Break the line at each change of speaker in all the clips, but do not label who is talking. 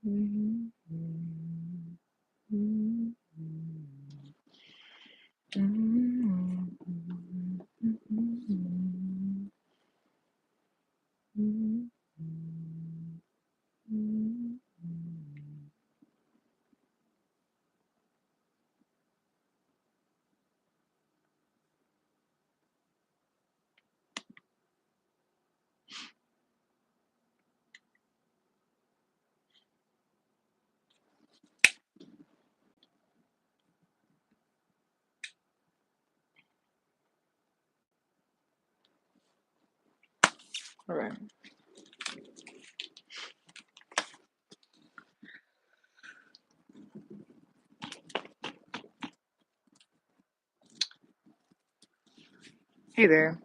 All right. Hey there.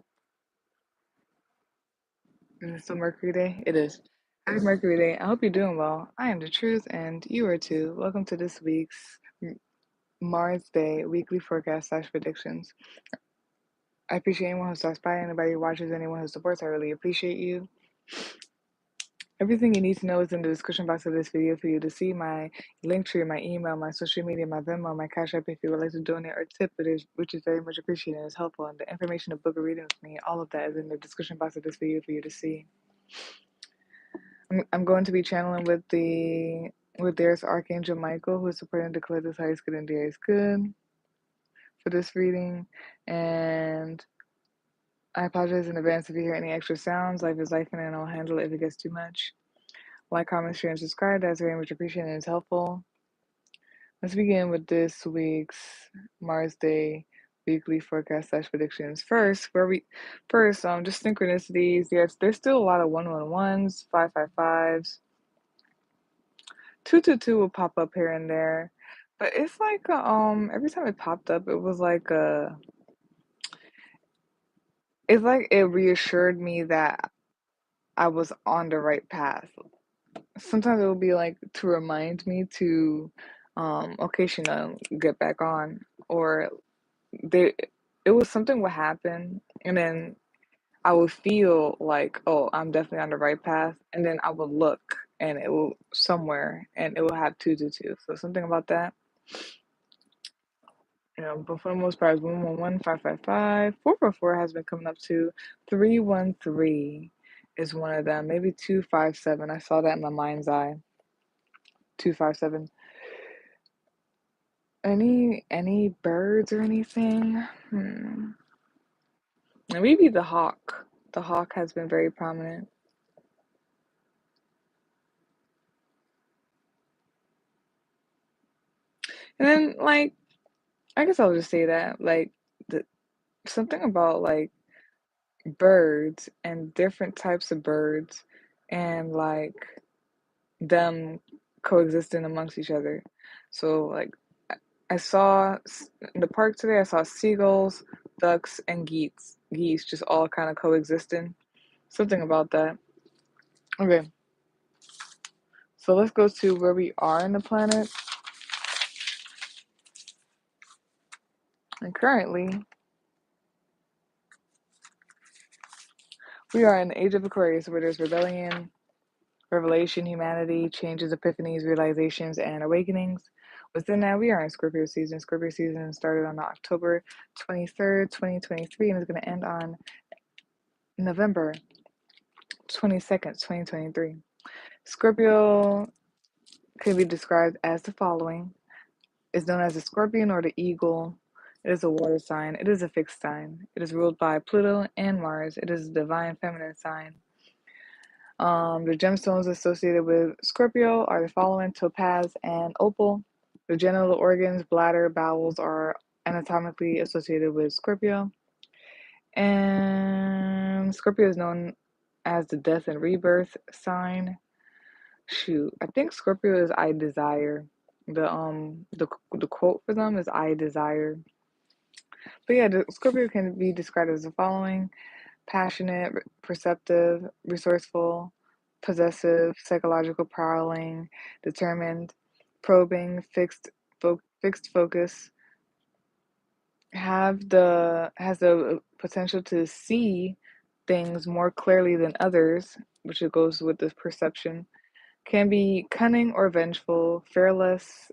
Is it still Mercury Day? It is. Happy Mercury Day. I hope you're doing well. I am the truth, and you are too. Welcome to this week's Mars Day weekly forecast/predictions. I appreciate anyone who stops by, anybody who watches, anyone who supports. I really appreciate you. Everything you need to know is in the description box of this video for you to see my Linktree, my email, my social media, my Venmo, my Cashapp if you would like to donate or tip, which is very much appreciated and is helpful. And the information to book a reading with me, all of that is in the description box of this video for you to see. I'm going to be channeling with there's Archangel Michael, who is supporting the collective highest good and the highest good for this reading. And I apologize in advance if you hear any extra sounds. Life is life, and I'll handle it if it gets too much. Like, comment, share, and subscribe. That's very much appreciated and is helpful. Let's begin with this week's Mars Day weekly forecast/predictions. First, just synchronicities. Yes, there's still a lot of 111s, 555s. 222 will pop up here and there, but it's like every time it popped up, it was like it's like it reassured me that I was on the right path. Sometimes it will be like to remind me to okay, Chanel, get back on, or there it was something would happen, and then I would feel like, oh, I'm definitely on the right path, and then I would look and it will somewhere and it will have 222. So something about that. But for the most part, it's 111, 555, 444 has been coming up to 313 is one of them. Maybe 257. I saw that in my mind's eye. 257. Any birds or anything? Maybe the hawk. The hawk has been very prominent. And then, like, I guess I'll just say that, like, something about like birds and different types of birds, and like them coexisting amongst each other. So like I saw in the park today, I saw seagulls, ducks, and geese just all kind of coexisting. Something about that. Okay, so let's go to where we are in the planet. And currently, we are in the age of Aquarius, where there's rebellion, revelation, humanity, changes, epiphanies, realizations, and awakenings. Within that, we are in Scorpio season. Scorpio season started on October 23rd, 2023, and is going to end on November 22nd, 2023. Scorpio can be described as the following. It's known as the scorpion or the eagle. It is a water sign. It is a fixed sign. It is ruled by Pluto and Mars. It is a divine feminine sign. The gemstones associated with Scorpio are the following: topaz and opal. The genital organs, bladder, bowels are anatomically associated with Scorpio. And Scorpio is known as the death and rebirth sign. Shoot, I think Scorpio is I desire. The quote for them is I desire. But yeah, the Scorpio can be described as the following: passionate, perceptive, resourceful, possessive, psychological, prowling, determined, probing, fixed focus, has the potential to see things more clearly than others, which it goes with this perception. Can be cunning or vengeful, fearless,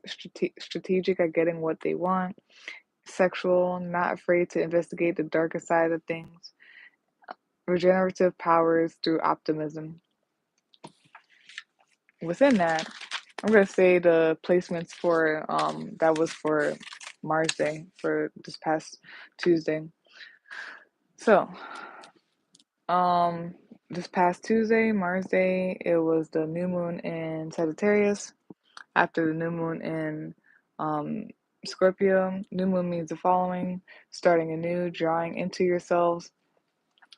strategic at getting what they want, sexual, not afraid to investigate the darker side of things, regenerative powers through optimism. Within that, I'm gonna say the placements for that was for Mars Day for this past Tuesday. So, um this past Tuesday, Mars Day, it was the new moon in Sagittarius. After the new moon in um Scorpio, new moon means the following: starting anew, drawing into yourselves,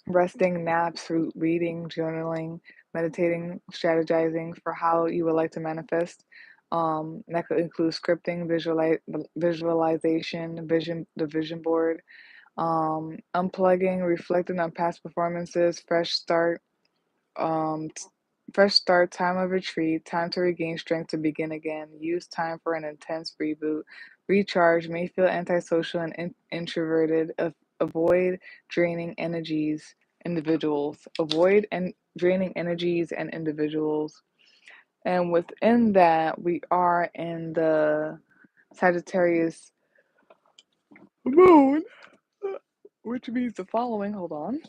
resting, naps, reading, journaling, meditating, strategizing for how you would like to manifest. That could include scripting, visualization, the vision board, unplugging, reflecting on past performances, um, fresh start, time of retreat, time to regain strength to begin again, use time for an intense reboot, recharge, may feel antisocial and introverted, avoid draining energies, individuals, avoid and draining energies and individuals. And within that, we are in the Sagittarius moon, which means the following. Hold on.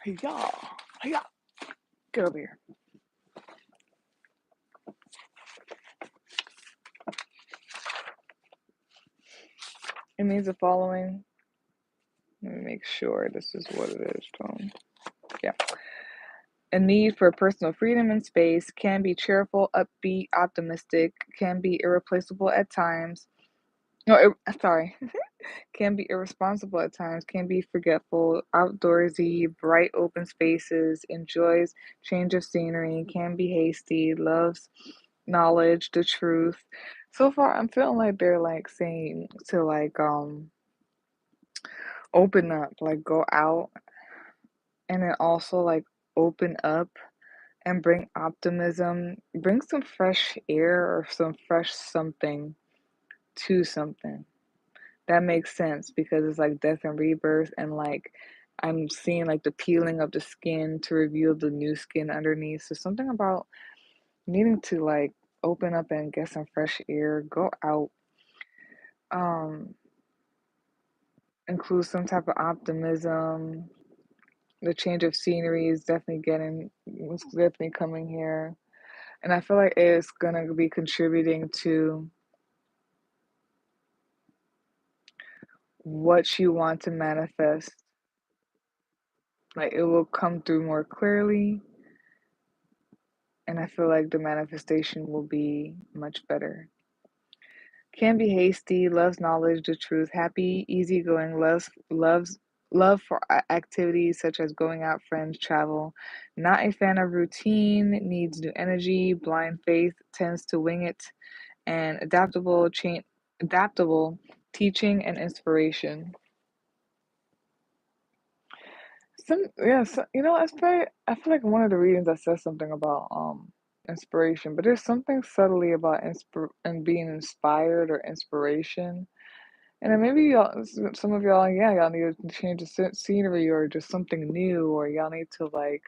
Hey, y'all. Hey, y'all. Get over here. It means the following. Let me make sure this is what it is, Tom. Yeah. A need for personal freedom and space, can be cheerful, upbeat, optimistic, can be irreplaceable at times. No, sorry. Can be irresponsible at times, can be forgetful, outdoorsy, bright open spaces, enjoys change of scenery, can be hasty, loves knowledge, the truth. So far, I'm feeling like they're like saying to like open up, like go out, and then also like open up and bring optimism, bring some fresh air or some fresh something to something. That makes sense because it's like death and rebirth, and like I'm seeing like the peeling of the skin to reveal the new skin underneath. So something about needing to like open up and get some fresh air, go out, um, include some type of optimism. The change of scenery is it's definitely coming here. And I feel like it's gonna be contributing to what you want to manifest. Like it will come through more clearly, and I feel like the manifestation will be much better. Can be hasty, loves knowledge, the truth, happy, easygoing, love for activities such as going out, friends, travel. Not a fan of routine, needs new energy, blind faith, tends to wing it, and adaptable, teaching and inspiration. It's very. I feel like one of the readings that says something about inspiration, but there's something subtly about and being inspired or inspiration. And then maybe some of y'all, yeah, y'all need to change the scenery or just something new, or y'all need to like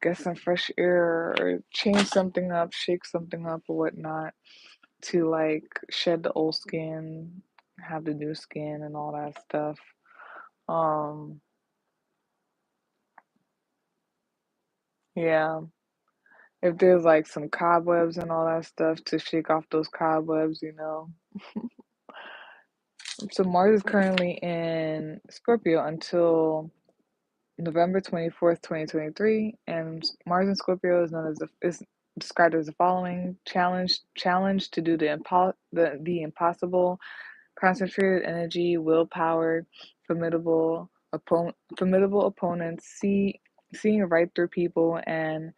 get some fresh air or change something up, shake something up or whatnot to like shed the old skin, have the new skin and all that stuff. Um, yeah. If there's like some cobwebs and all that stuff to shake off those cobwebs. So Mars is currently in Scorpio until November 24th, 2023, and Mars in Scorpio is described as the following: challenge to do the impossible, concentrated energy, willpower, formidable opponents, seeing right through people and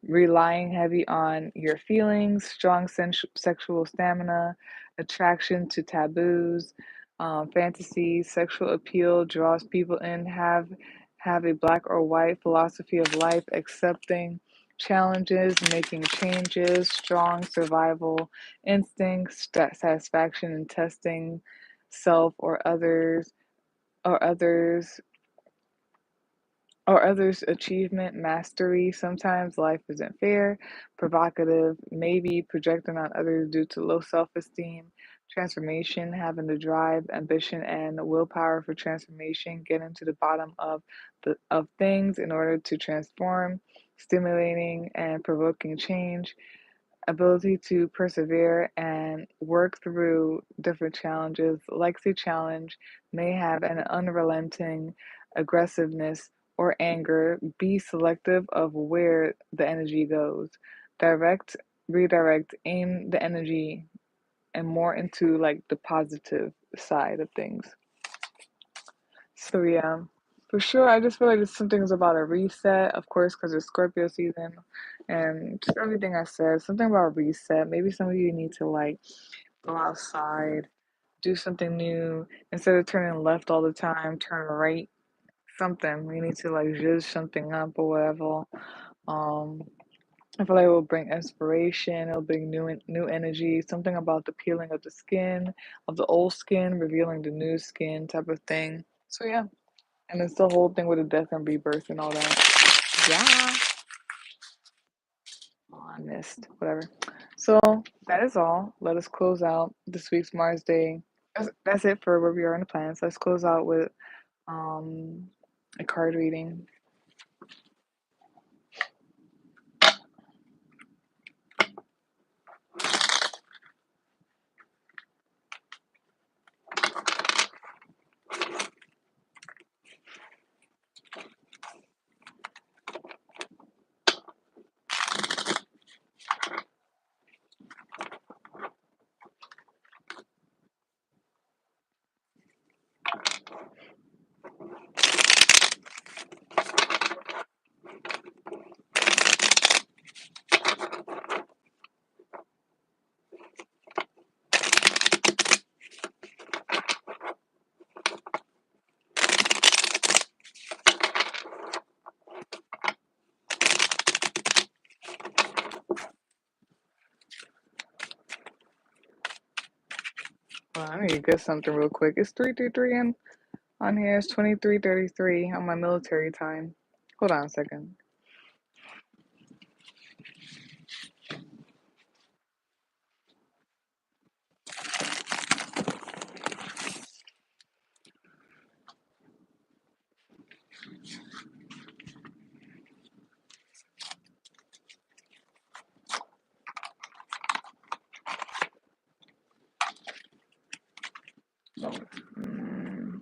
relying heavy on your feelings, strong sexual stamina, attraction to taboos, fantasies, sexual appeal draws people in, have a black or white philosophy of life, accepting challenges, making changes, strong survival instincts, satisfaction in testing self or others or others' achievement, mastery. Sometimes life isn't fair, provocative, maybe projecting on others due to low self esteem. Transformation, having the drive, ambition, and willpower for transformation, getting to the bottom of things in order to transform, stimulating and provoking change, ability to persevere and work through different challenges. Legacy challenge may have an unrelenting aggressiveness or anger. Be selective of where the energy goes. Direct, redirect, aim the energy and more into like the positive side of things. So yeah, for sure. I just feel like it's something's about a reset, of course, because it's Scorpio season, and just everything I said. Something about reset. Maybe some of you need to like go outside, do something new instead of turning left all the time. Turn right. Something we need to like zhuzh something up or whatever. Um, I feel like it will bring inspiration. It'll bring new energy. Something about the peeling of the skin, of the old skin, revealing the new skin type of thing. So yeah. And it's the whole thing with the death and rebirth and all that. Yeah. Oh, I missed. Whatever. So that is all. Let us close out this week's Mars Day. That's it for where we are in the planets. Let's close out with um a card reading. Well, I need to get something real quick. It's 333 and on here. It's 23:33 on my military time. Hold on a second.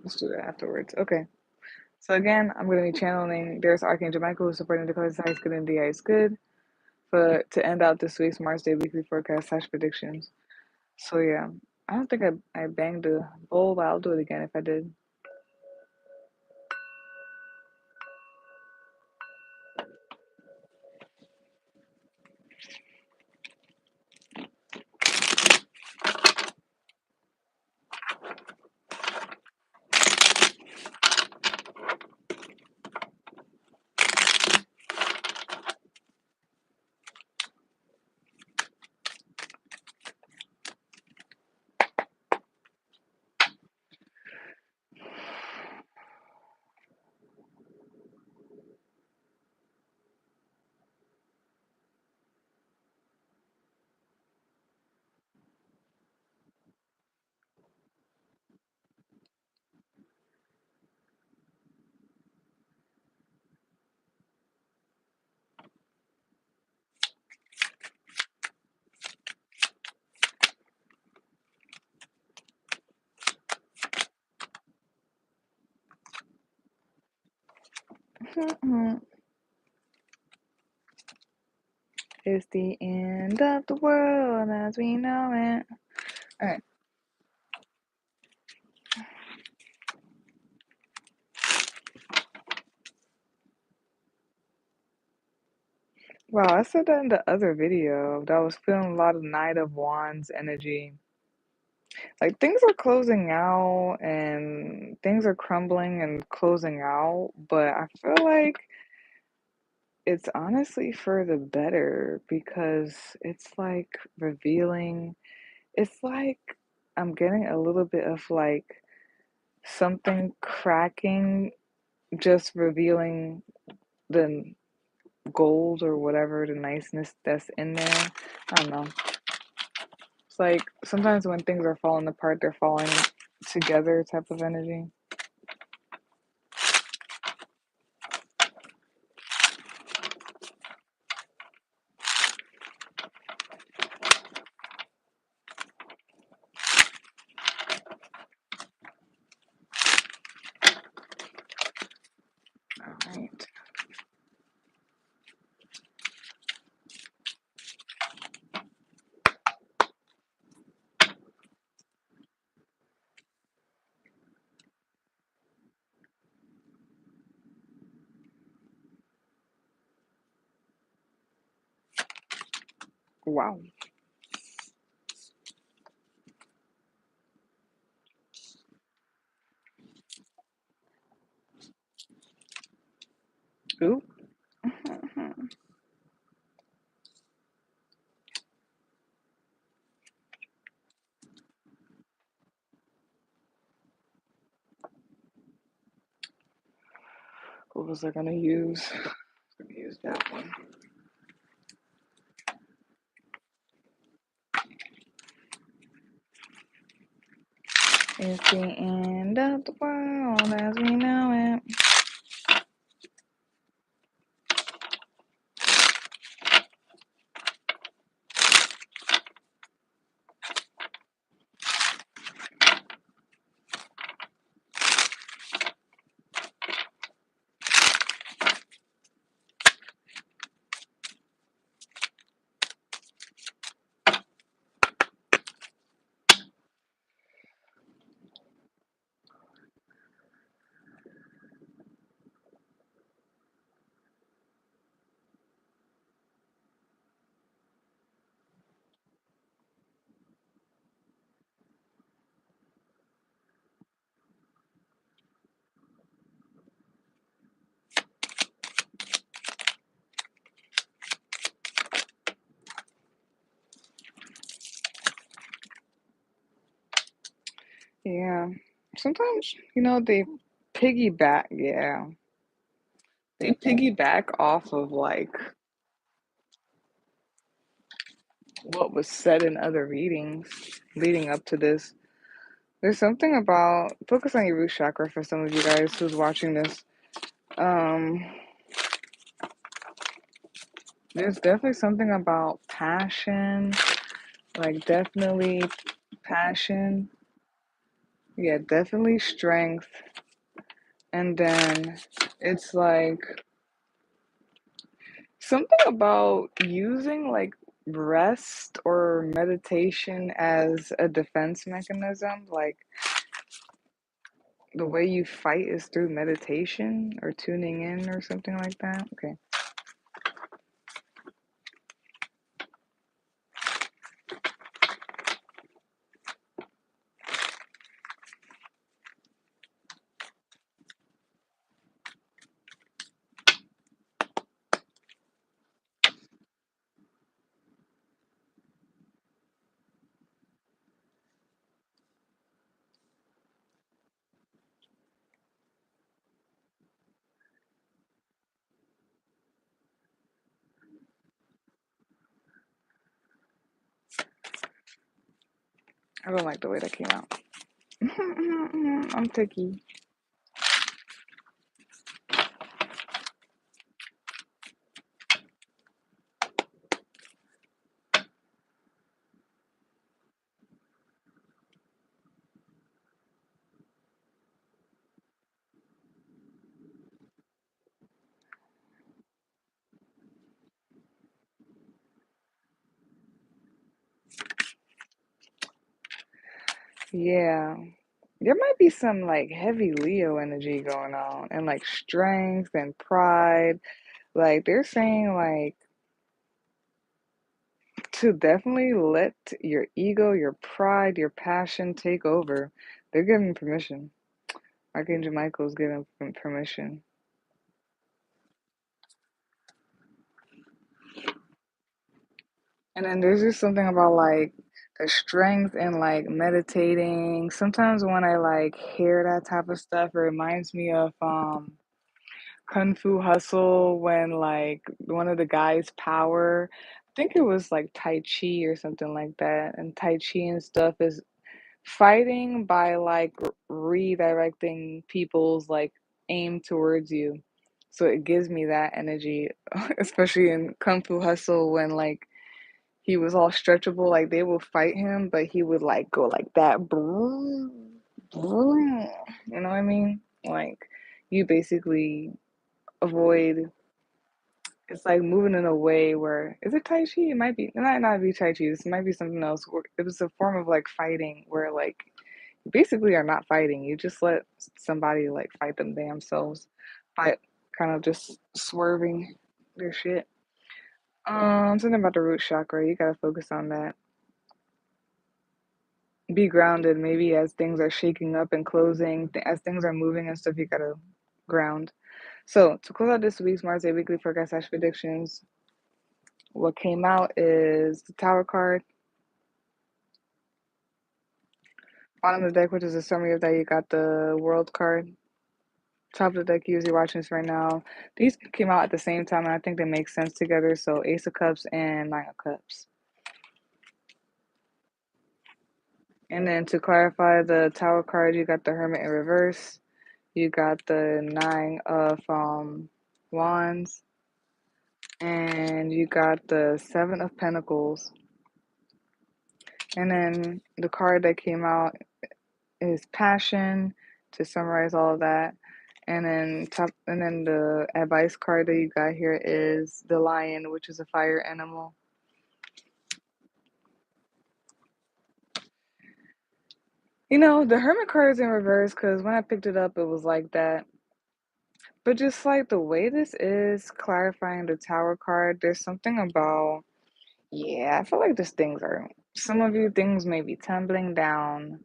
Let's do that afterwards. Okay. So again, I'm going to be channeling. There's Archangel Michael who's supporting the colors Ice Good and DI is Good. But to end out this week's Mars Day weekly forecast / predictions. So yeah, I don't think I banged the bowl, but I'll do it again if I did. It's the end of the world as we know it. All right. Wow, I said that in the other video that I was feeling a lot of Knight of Wands energy. Like things are closing out and things are crumbling and closing out, but I feel like it's honestly for the better because it's like revealing. It's like I'm getting a little bit of like something cracking just revealing the gold or whatever, the niceness that's in there. I don't know. It's like sometimes when things are falling apart, they're falling together type of energy. All right. Wow. Ooh. What was I gonna use? I'm gonna use that one. It's the end of the world as we know it. Yeah. Sometimes, they piggyback, yeah. They piggyback off of like what was said in other readings leading up to this. There's something about focus on your root chakra for some of you guys who's watching this. Um, there's definitely something about passion, like definitely passion. Yeah, definitely strength. And then it's like something about using like rest or meditation as a defense mechanism. Like the way you fight is through meditation or tuning in or something like that. Okay. I don't like the way that came out. I'm picky. Yeah. There might be some like heavy Leo energy going on and like strength and pride. Like they're saying like to definitely let your ego, your pride, your passion take over. They're giving permission. Archangel Michael's giving permission. And then there's just something about like the strength and like meditating. Sometimes when I like hear that type of stuff, it reminds me of Kung Fu Hustle when like one of the guys' power, I think it was like Tai Chi or something like that, and Tai Chi and stuff is fighting by like redirecting people's like aim towards you. So it gives me that energy, especially in Kung Fu Hustle when like he was all stretchable, like they will fight him, but he would like go like that. Broom, broom. You know what I mean? Like you basically avoid, it's like moving in a way where, is it Tai Chi? It might be, it might not be Tai Chi. This might be something else. It was a form of like fighting where like you basically are not fighting. You just let somebody like fight them themselves by kind of just swerving their shit. Something about the root chakra. You gotta focus on that. Be grounded. Maybe as things are shaking up and closing, as things are moving and stuff, you gotta ground. So to close out this week's Mars Day Weekly Forecast / predictions, what came out is the Tower card. Bottom of the deck, which is a summary of that, you got the World card. Top of the deck, usually watching this right now. These came out at the same time, and I think they make sense together. So Ace of Cups and Nine of Cups. And then to clarify the Tower card, you got the Hermit in reverse. You got the Nine of Wands. And you got the Seven of Pentacles. And then the card that came out is Passion, to summarize all of that. And then the advice card that you got here is the Lion, which is a fire animal. You know, the Hermit card is in reverse because when I picked it up, it was like that. But just like the way this is clarifying the Tower card, there's something about, yeah, I feel like some of you, things may be tumbling down.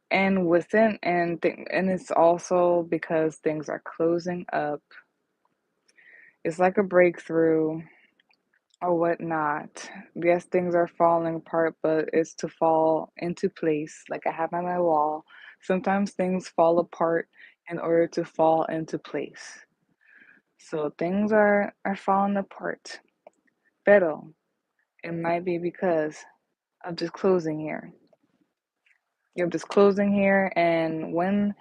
And and it's also because things are closing up. It's like a breakthrough or whatnot. Yes, things are falling apart, but it's to fall into place. Like I have on my wall. Sometimes things fall apart in order to fall into place. So things are falling apart. Pero it might be because of just closing here. You're just closing here, and when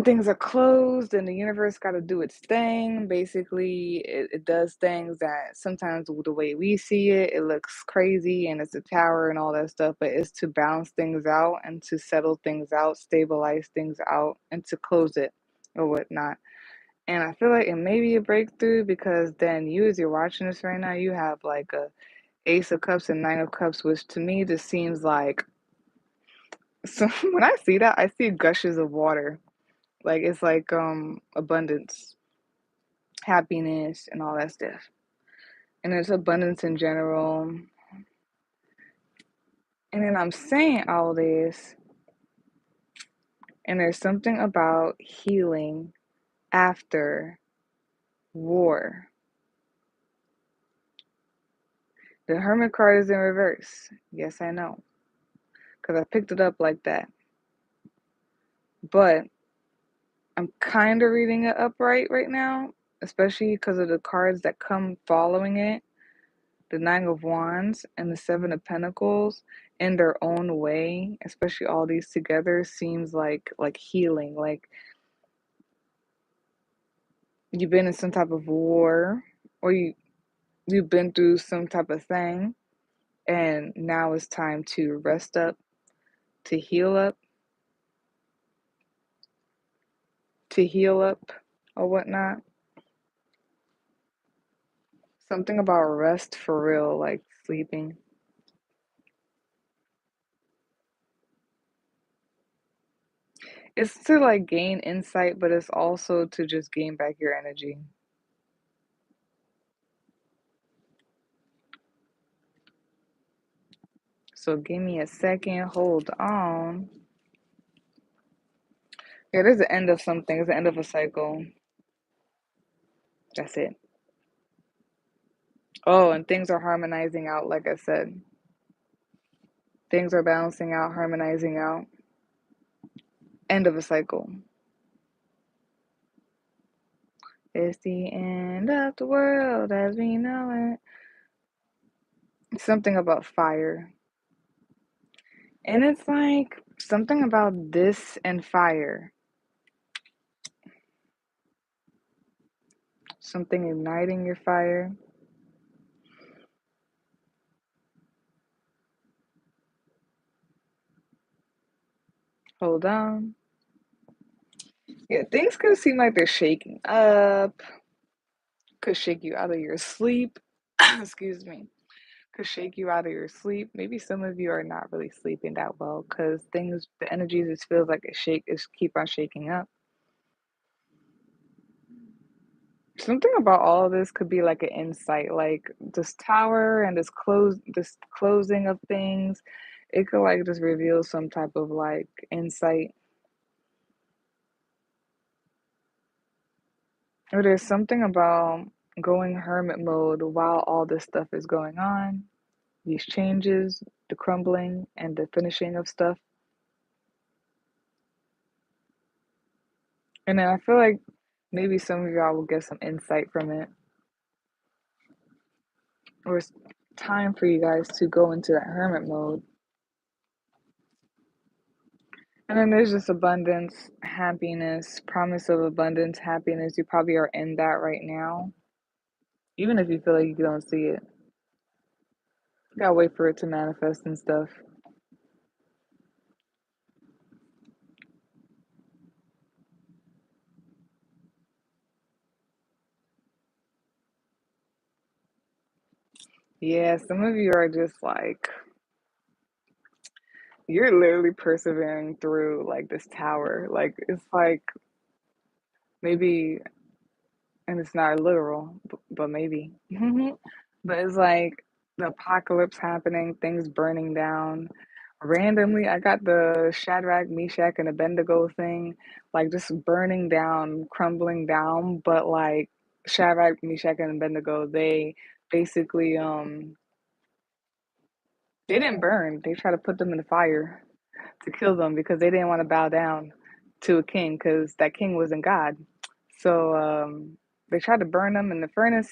things are closed and the universe got to do its thing, basically it does things that sometimes the way we see it, it looks crazy and it's a tower and all that stuff, but it's to balance things out and to settle things out, stabilize things out, and to close it or whatnot. And I feel like it may be a breakthrough because then you, as you're watching this right now, you have like a Ace of Cups and Nine of Cups, which to me just seems like, so when I see that, I see gushes of water. Like it's like abundance, happiness, and all that stuff. And there's abundance in general. And then I'm saying all this, and there's something about healing after war. The Hermit card is in reverse. Yes, I know. Because I picked it up like that. But I'm kind of reading it upright right now, especially because of the cards that come following it. The Nine of Wands and the Seven of Pentacles in their own way, especially all these together, seems like healing. Like you've been in some type of war, or you've been through some type of thing, and now it's time to rest up, to heal up, or whatnot. Something about rest for real, like sleeping. It's to like gain insight, but it's also to just gain back your energy. So give me a second, hold on. Yeah, there's the end of something. It's the end of a cycle. That's it. Oh, and things are harmonizing out, like I said. Things are balancing out, harmonizing out. End of a cycle. It's the end of the world as we know it. Something about fire. And it's like something about this and fire. Something igniting your fire. Hold on. Yeah, things could seem like they're shaking up, could shake you out of your sleep. Excuse me. Could shake you out of your sleep. Maybe some of you are not really sleeping that well because things, the energy just feels like it's keep on shaking up. Something about all of this could be like an insight, like this tower and this closing of things. It could like just reveal some type of like insight. Or there's something about going hermit mode while all this stuff is going on. These changes, the crumbling and the finishing of stuff. And then I feel like maybe some of y'all will get some insight from it. Or it's time for you guys to go into that hermit mode. And then there's just abundance, happiness, promise of abundance, happiness. You probably are in that right now, even if you feel like you don't see it. You gotta wait for it to manifest and stuff. Yeah, some of you are just like, you're literally persevering through like this tower. Like, it's like maybe, and it's not literal, but maybe. But it's like the apocalypse happening, things burning down. Randomly, I got the Shadrach, Meshach, and Abednego thing, like just burning down, crumbling down. But like Shadrach, Meshach, and Abednego, they basically they didn't burn. They tried to put them in the fire to kill them because they didn't want to bow down to a king because that king wasn't God. So they tried to burn them in the furnace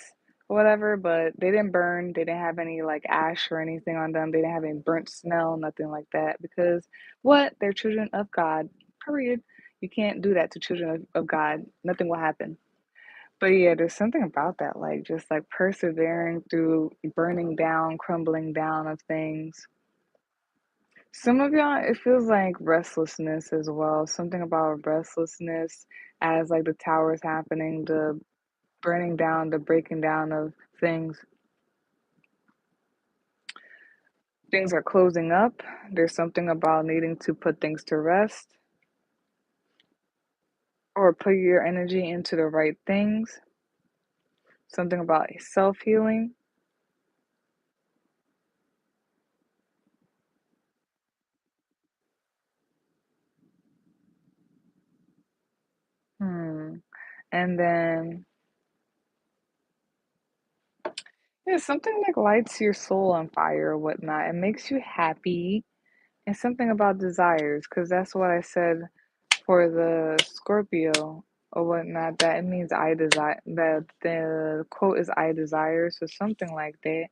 or whatever, but they didn't burn. They didn't have any like ash or anything on them. They didn't have any burnt smell, nothing like that. Because what? They're children of God. Period. You can't do that to children of God. Nothing will happen. But yeah, there's something about that, like just like persevering through burning down, crumbling down of things. Some of y'all, it feels like restlessness as well. Something about restlessness as like the tower's happening, the burning down, the breaking down of things. Things are closing up. There's something about needing to put things to rest or put your energy into the right things. Something about self healing. Hmm. And then, yeah, something like lights your soul on fire or whatnot. It makes you happy. And something about desires, because that's what I said for the Scorpio or whatnot, that it means I desire, that the quote is I desire, so something like that.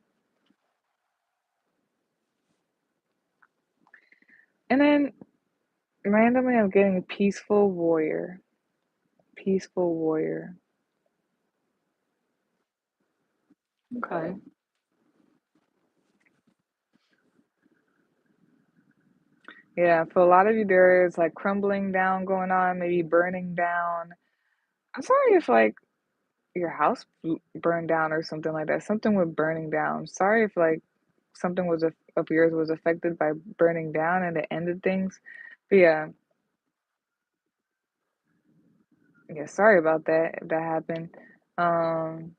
And then randomly I'm getting peaceful warrior. Peaceful warrior. Okay. Yeah, for a lot of you there is like crumbling down going on, maybe burning down. I'm sorry if like your house burned down or something like that. Something with burning down. Sorry if like something was of yours was affected by burning down and it ended things. But yeah, yeah, sorry about that if that happened. Um,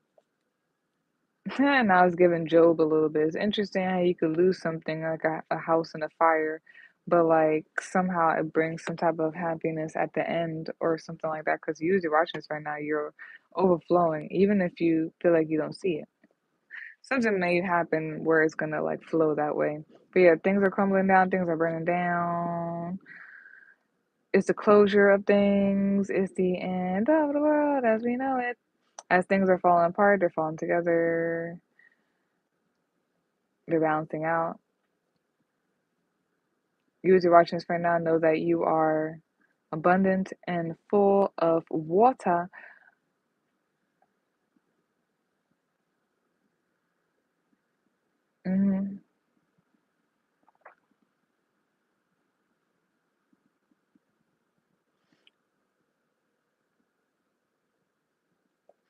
and I was giving Job a little bit. It's interesting how you could lose something like a house in a fire, but like somehow it brings some type of happiness at the end or something like that. Because usually watching this right now, you're overflowing, even if you feel like you don't see it. Something may happen where it's gonna like flow that way. But yeah, things are crumbling down, things are burning down. It's the closure of things. It's the end of the world as we know it. As things are falling apart, they're falling together, they're balancing out. You, as you're watching this right now, know that you are abundant and full of water. Mm-hmm.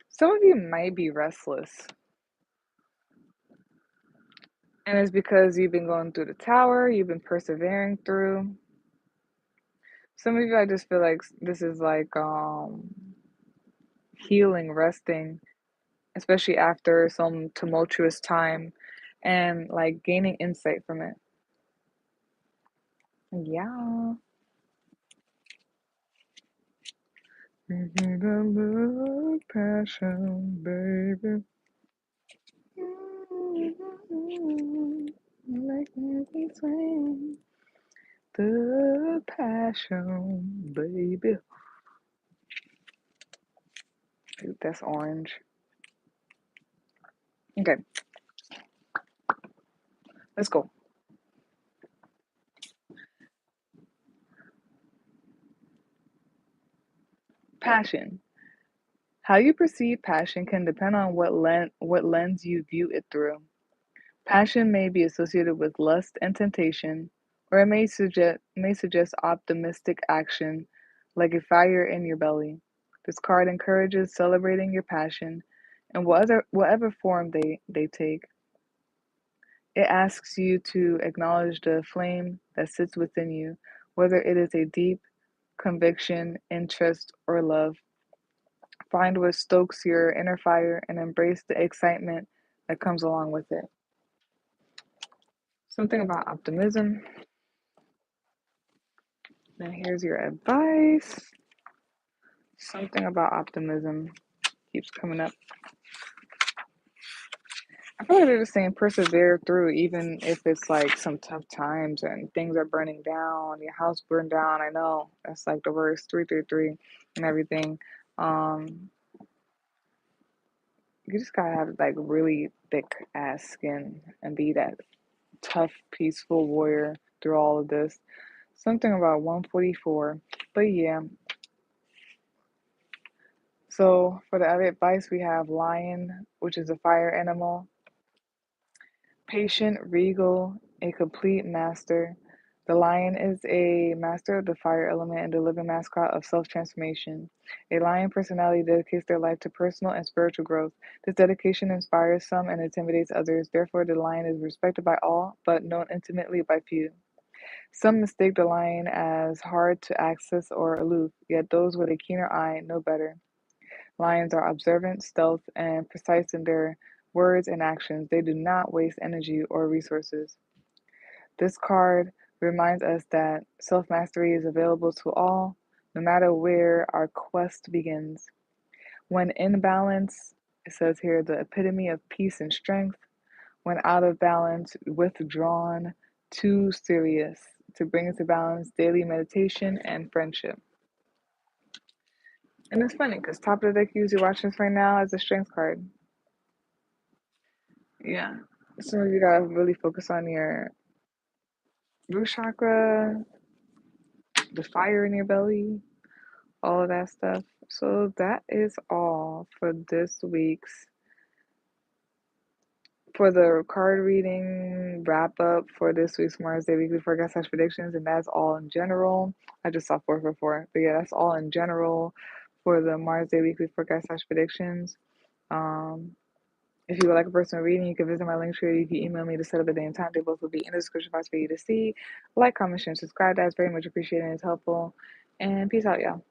Some of you might be restless, and it's because you've been going through the tower, you've been persevering through. Some of you, I just feel like this is like healing, resting, especially after some tumultuous time, and like gaining insight from it. Yeah. The passion, baby. Make me swing. The passion, baby. Dude, that's orange. Okay, let's go. Passion. How you perceive passion can depend on what lens you view it through. Passion may be associated with lust and temptation, or it may suggest optimistic action, like a fire in your belly. This card encourages celebrating your passion, and whatever form they take. It asks you to acknowledge the flame that sits within you, whether it is a deep conviction, interest, or love. Find what stokes your inner fire and embrace the excitement that comes along with it. Something about optimism. Now, here's your advice. Something about optimism keeps coming up. I feel like they're just saying persevere through, even if it's like some tough times and things are burning down, your house burned down. I know that's like the worst, 333 and everything. Um, you just gotta have like really thick ass skin and be that tough, peaceful warrior through all of this. Something about 144. But yeah, so for the other advice, we have lion, which is a fire animal, patient, regal, a complete master. The lion is a master of the fire element and the living mascot of self transformation. A lion personality dedicates their life to personal and spiritual growth. This dedication inspires some and intimidates others. Therefore, the lion is respected by all, but known intimately by few. Some mistake the lion as hard to access or aloof, yet those with a keener eye know better. Lions are observant, stealth, and precise in their words and actions. They do not waste energy or resources. This card reminds us that self mastery is available to all, no matter where our quest begins. When in balance, it says here, the epitome of peace and strength. When out of balance, withdrawn, too serious. To bring into balance, daily meditation and friendship. And it's funny because top of the deck usually watching this right now is a strength card. Yeah. So you gotta really focus on your root chakra, the fire in your belly, all of that stuff. So that is all for this week's for the card reading wrap up for this week's Mars Day Weekly Forecast / predictions, and that's all in general. I just saw 444, but yeah, that's all in general for the Mars Day Weekly Forecast / predictions. Um, If you would like a personal reading, you can visit my link tree. You can email me to set up a day and time. They both will be in the description box for you to see. Like, comment, share, and subscribe. That's very much appreciated and it's helpful. And peace out, y'all.